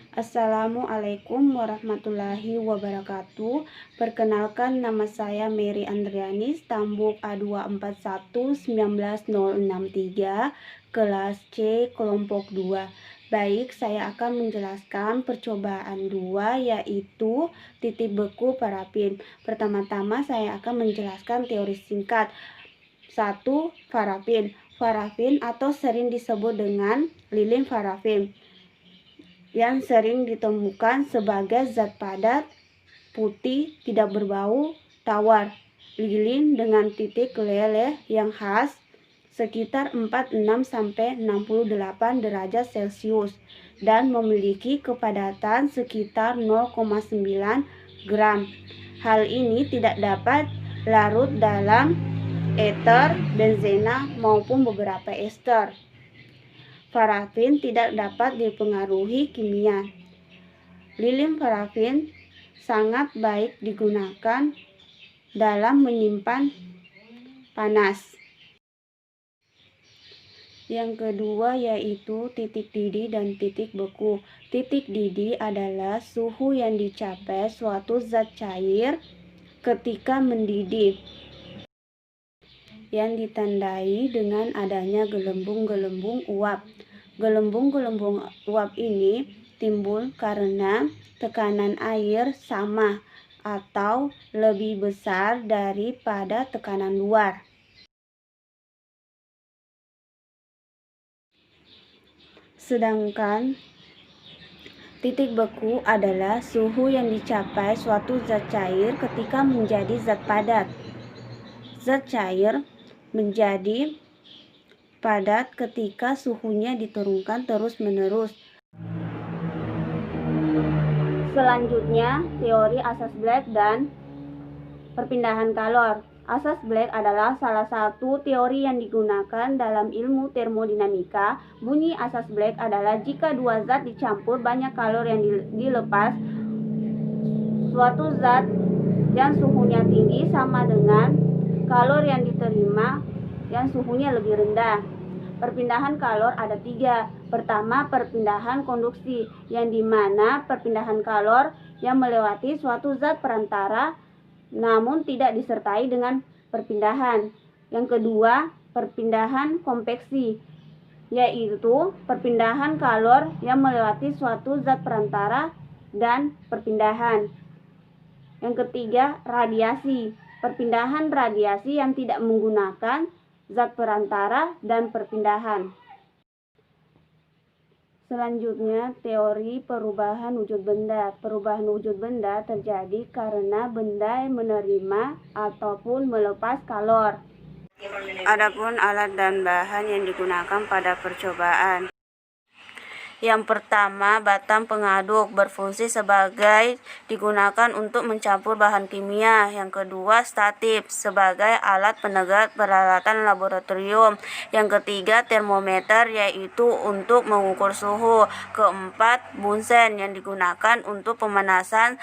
Assalamualaikum warahmatullahi wabarakatuh. Perkenalkan, nama saya Mary Andriani, Tambuk A241-19063, kelas C, kelompok 2. Baik, saya akan menjelaskan percobaan 2, yaitu titik beku parafin. Pertama-tama saya akan menjelaskan teori singkat. 1. Parafin. Parafin atau sering disebut dengan lilin parafin, yang sering ditemukan sebagai zat padat, putih, tidak berbau, tawar. Lilin dengan titik leleh yang khas sekitar 46-68 derajat Celcius dan memiliki kepadatan sekitar 0,9 gram. Hal ini tidak dapat larut dalam ether, benzena, maupun beberapa ester. Parafin tidak dapat dipengaruhi kimia. Lilin parafin sangat baik digunakan dalam menyimpan panas. Yang kedua yaitu titik didih dan titik beku. Titik didih adalah suhu yang dicapai suatu zat cair ketika mendidih, yang ditandai dengan adanya gelembung-gelembung uap. Gelembung-gelembung uap ini timbul karena tekanan air sama atau lebih besar daripada tekanan luar. Sedangkan titik beku adalah suhu yang dicapai suatu zat cair ketika menjadi zat padat. Zat cair menjadi padat ketika suhunya diturunkan terus-menerus. Selanjutnya, teori asas Black dan perpindahan kalor. Asas Black adalah salah satu teori yang digunakan dalam ilmu termodinamika. Bunyi asas Black adalah jika dua zat dicampur, banyak kalor yang dilepas. Suatu zat yang suhunya tinggi sama dengan kalor yang diterima yang suhunya lebih rendah. Perpindahan kalor ada 3. Pertama, perpindahan konduksi, yang dimana perpindahan kalor yang melewati suatu zat perantara namun tidak disertai dengan perpindahan. Yang kedua, perpindahan konveksi, yaitu perpindahan kalor yang melewati suatu zat perantara dan perpindahan. Yang ketiga, radiasi, perpindahan radiasi yang tidak menggunakan zat perantara dan perpindahan. Selanjutnya, teori perubahan wujud benda. Perubahan wujud benda terjadi karena benda menerima ataupun melepas kalor. Adapun alat dan bahan yang digunakan pada percobaan. Yang pertama, batang pengaduk, berfungsi sebagai digunakan untuk mencampur bahan kimia. Yang kedua, statif, sebagai alat penegak peralatan laboratorium. Yang ketiga, termometer, yaitu untuk mengukur suhu. Keempat, bunsen, yang digunakan untuk pemanasan,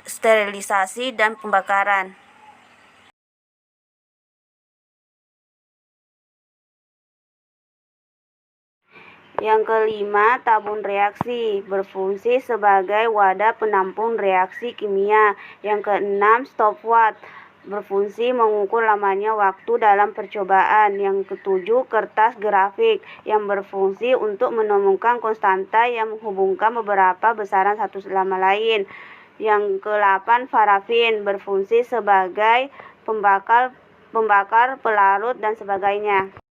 sterilisasi, dan pembakaran. Yang kelima, tabung reaksi, berfungsi sebagai wadah penampung reaksi kimia. Yang keenam, stopwatch, berfungsi mengukur lamanya waktu dalam percobaan. Yang ketujuh, kertas grafik, yang berfungsi untuk menemukan konstanta yang menghubungkan beberapa besaran satu sama lain. Yang ke-8, parafin, berfungsi sebagai pembakar, pelarut, dan sebagainya.